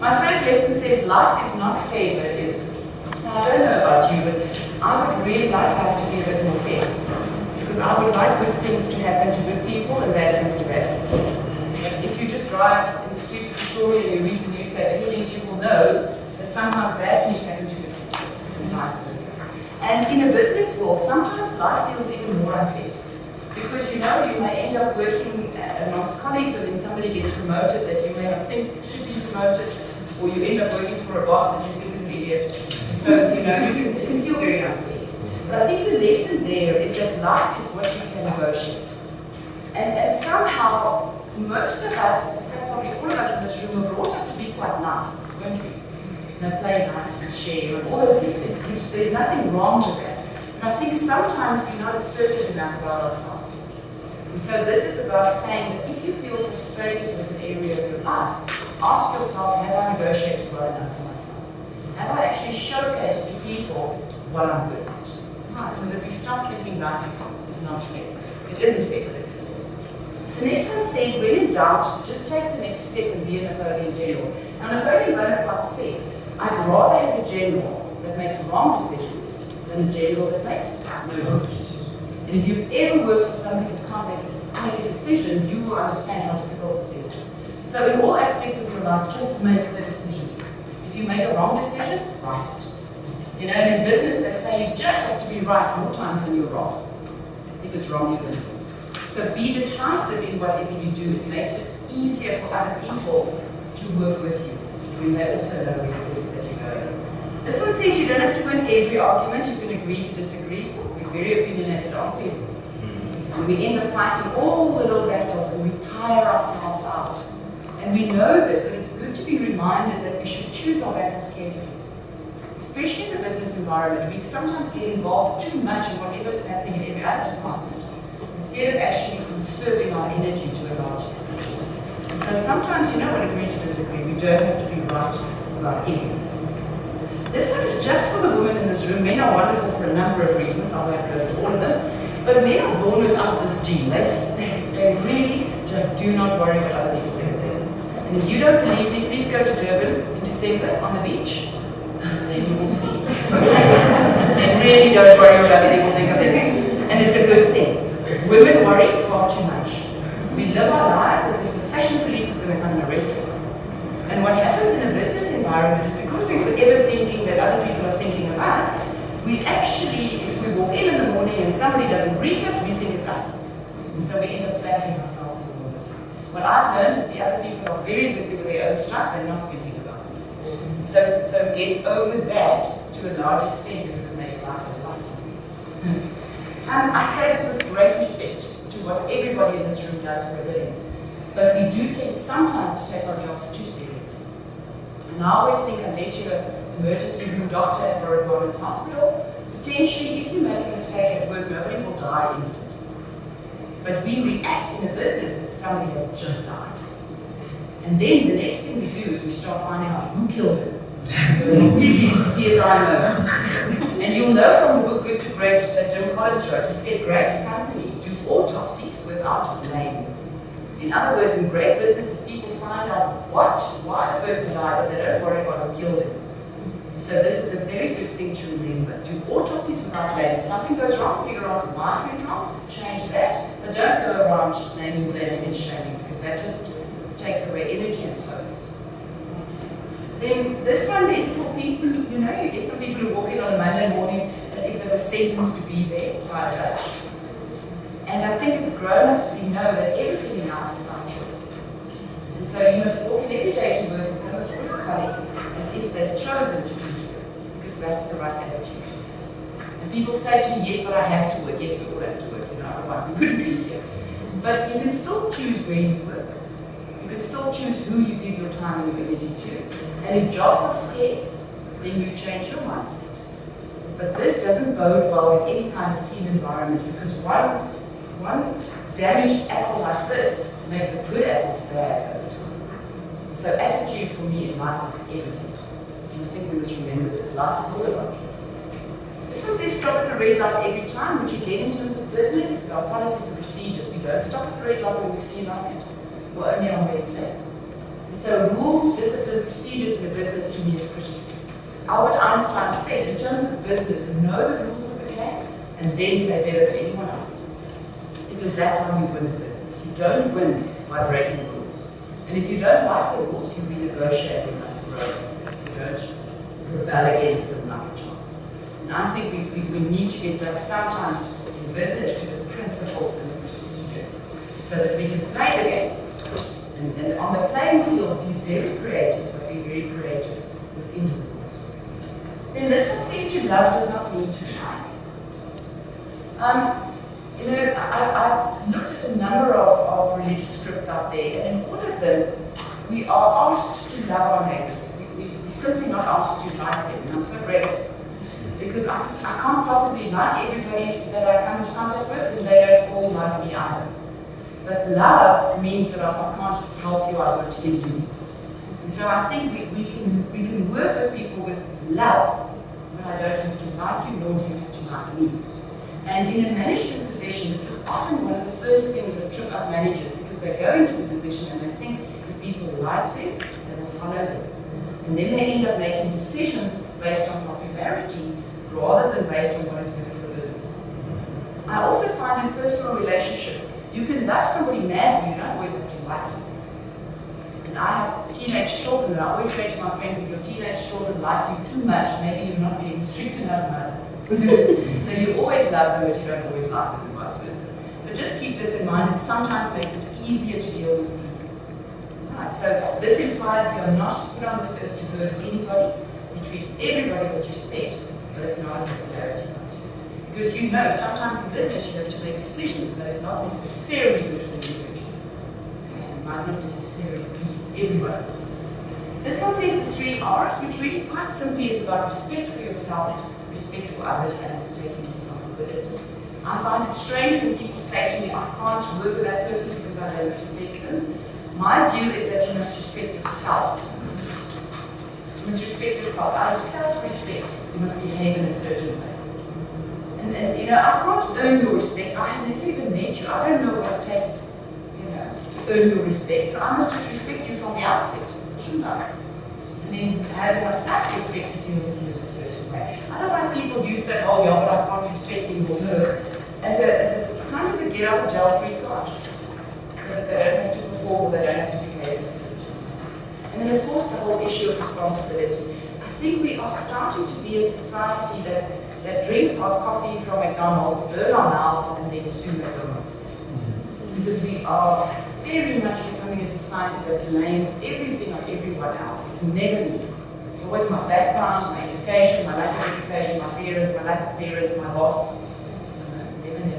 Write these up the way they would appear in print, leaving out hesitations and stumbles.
My first lesson says life is not fair, but it is. Now, I don't know about you, but I would really like life to be a bit more fair. Because I would like good things to happen to good people and bad things to bad people. If you just drive in the streets of Pretoria and you read the newspaper headings, you will know that sometimes bad things happen to good people and vice versa. And in a business world, sometimes life feels even more unfair. Because you know, you may end up working amongst colleagues and then somebody gets promoted that you may not think should be promoted, or you end up working for a boss that you think is an idiot. So, you know, it can feel very unfair. But I think the lesson there is that life is what you can negotiate. And somehow, most of us, in fact probably all of us in this room, were brought up to be quite nice, weren't we? You know, play nice and share and all those good things, which there's nothing wrong with that. And I think sometimes we're not assertive enough about ourselves. And so this is about saying that if you feel frustrated with an area of your life, ask yourself, have I negotiated well enough for myself? Have I actually showcased to people what I'm good at? Right, so that we stop thinking life is not fair. It isn't fair, but it is fair. The next one says, when in doubt, just take the next step and be a Napoleon general. Now Napoleon Bonaparte said, I'd rather have a general that makes wrong decisions than a general that makes no decisions. And if you've ever worked for somebody that can't make a decision, you will understand how difficult this is. So in all aspects of your life, just make the decision. If you make a wrong decision, write it. You know, and in business, they say you just have to be right more times than you're wrong. Because wrong you're going to be. So be decisive in whatever you do. It makes it easier for other people to work with you when they also know where it is that you're going. This one says you don't have to win every argument. You can agree to disagree. We're very opinionated, aren't we? And we end up fighting all the little battles and we tire ourselves out. And we know this, but it's good to be reminded that we should choose our battles carefully. Especially in the business environment, we sometimes get involved too much in whatever's happening in every other department, instead of actually conserving our energy to a large extent. And so sometimes, you know, when we agree to disagree, we don't have to be right about everything. This one is just for the women in this room. Men are wonderful for a number of reasons. I won't go into all of them. But men are born without this gene. They really just do not worry what other people think of them. And if you don't believe me, please go to Durban in December on the beach. Then you will see. They really don't worry what other people think of them. And it's a good thing. Women worry far too much. We live our lives as if the fashion police is going to come and arrest us. And what happens in a business environment is because we're forever thinking that other people are thinking of us, we actually, if we walk in the morning and somebody doesn't greet us, we think it's us. And so we end up flattering ourselves in the corners. What I've learned is the other people are very busy with their own stuff and not thinking about it. So get over that to a large extent because it makes life a lot easier. I say this with great respect to what everybody in this room does for a living. But we do tend sometimes to take our jobs too seriously. And I always think unless you're an emergency room doctor at Royal Hospital, potentially if you make a mistake at work, nobody will die instantly. But we react in a business as if somebody has just died. And then the next thing we do is we start finding out who killed him. Completely into CSI mode. And you'll know from the book Good to Great that Jim Collins wrote, he said great companies do autopsies without blame. In other words, in great businesses, people find out why the person died, but they don't worry about who killed him. So this is a very good thing to remember. Do autopsies without blame. If something goes wrong, figure out why it went wrong, change that. But don't go around naming, blaming, and shaming, because that just takes away energy and focus. Then this one is for people, you know, you get some people who walk in on a Monday morning as if they were sentenced to be there by a judge. And I think as grown-ups, we know that everything in life is our choice. And so you must walk in every day to work, and so must all your colleagues, as if they've chosen to be here, because that's the right attitude. And people say to me, yes, but I have to work. Yes, we all have to work, you know, otherwise we couldn't be here. But you can still choose where you work. You can still choose who you give your time and your energy to. And if jobs are scarce, then you change your mindset. But this doesn't bode well in any kind of team environment, because one damaged apple like this makes the good apples bad over time. So attitude for me in life is everything. And I think we must remember this. Life is all about choice. This one says stop at the red light every time, which again in terms of business is about policies and procedures. We don't stop at the red light when we feel like it, or only on Wednesdays. And so rules, discipline, procedures in a business to me is critical. Albert Einstein said, in terms of business, know the rules of the game and then play better than anyone else. Because that's how you win a business. You don't win by breaking rules. And if you don't like the rules, you renegotiate them like a road. You don't rebel against them like a child. And I think we need to get back sometimes in business to the principles and the procedures so that we can play the game. And on the playing field, be very creative, but be very creative within the rules. Then this one says to love does not mean to like. You know, I've looked at a number of religious scripts out there, and in all of them, we are asked to love our neighbors. We're simply not asked to like them, and I'm so grateful. Because I can't possibly like everybody that I come into contact with, and they don't all like me either. But love means that if I can't help you, I won't hinder you. And so I think we can work with people with love, but I don't have to like you, nor do you have to like me. And in a management position, this is often one of the first things that trip up managers, because they go into the position and they think if people like them, they will follow them. And then they end up making decisions based on popularity rather than based on what is good for the business. I also find in personal relationships, you can love somebody madly, you don't always have to like them. And I have teenage children, and I always say to my friends, if your teenage children like you too much, maybe you're not being strict enough, mother. So you always love them, but you don't always like them, and vice versa. So just keep this in mind. It sometimes makes it easier to deal with people. Right, so this implies we are not put on this earth to hurt anybody. We treat everybody with respect, but it's not a popularity contest. Because you know, sometimes in business you have to make decisions that is not necessarily good for the individual. And might not necessarily please everybody. This one says the 3 R's, which really quite simply is about respect for yourself, respect for others, and taking responsibility. I find it strange when people say to me, I can't work with that person because I don't respect them. My view is that you must respect yourself. You must respect yourself. Out of self-respect, you must behave in a certain way. And you know, I can't earn your respect. I haven't even met you. I don't know what it takes, you know, to earn your respect. So I must just respect you from the outset, shouldn't I? And then have enough self-respect to deal with you in a certain way. Otherwise, people use that, oh yeah, but I can't respect him or her, as a kind of a get out of jail free card. So that they don't have to perform or they don't have to behave in a certain way. And then, of course, the whole issue of responsibility. I think we are starting to be a society that drinks hot coffee from McDonald's, burn our mouths, and then sue McDonald's. Because we are very much becoming a society that blames everything on everyone else. It's never me. It's always my background, my education, my lack of education, my parents, my lack of parents, my boss. Never me.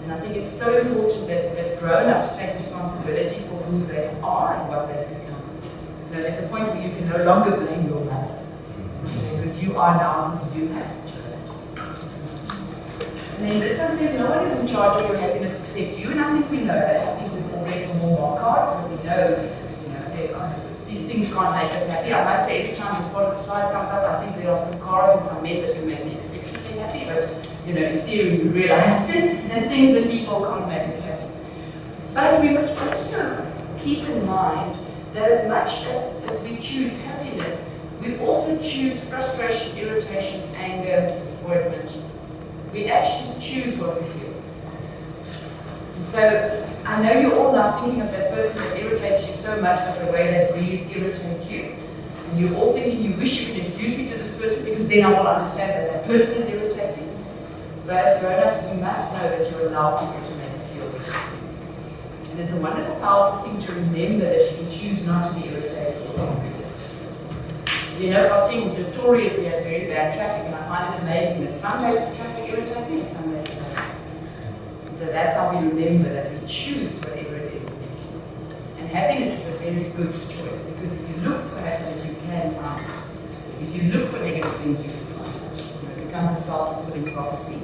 And I think it's so important that grown-ups take responsibility for who they are and what they've become. You know, there's a point where you can no longer blame your mother, because you are now who you have chosen to be. And then this one says, no one is in charge of your happiness except you, and I think we know that. I think we've all read from Walmart cards, and we know, these things can't make us happy. I must say, every time this part of the slide comes up, I think there are some cars and some men that can make me exceptionally happy, but you know, in theory, we realize that things that people can't make us happy. But we must also keep in mind that as much as we choose happiness, we also choose frustration, irritation, anger, disappointment. We actually choose what we feel. And so, I know you're all now thinking of that person that irritates you so much that the way they breathe irritates you. And you're all thinking you wish you could introduce me to this person because then I will understand that that person is irritating. But as grown-ups, we must know that you allow people to make you feel good. And it's a wonderful, powerful thing to remember that you can choose not to be irritated. You know, Gauteng notoriously has very bad traffic, and I find it amazing that some days the traffic irritates me and some days it doesn't. And so that's how we remember that we choose whatever it is. And happiness is a very good choice, because if you look for happiness, you can find it. If you look for negative things, you can find it. It becomes a self-fulfilling prophecy.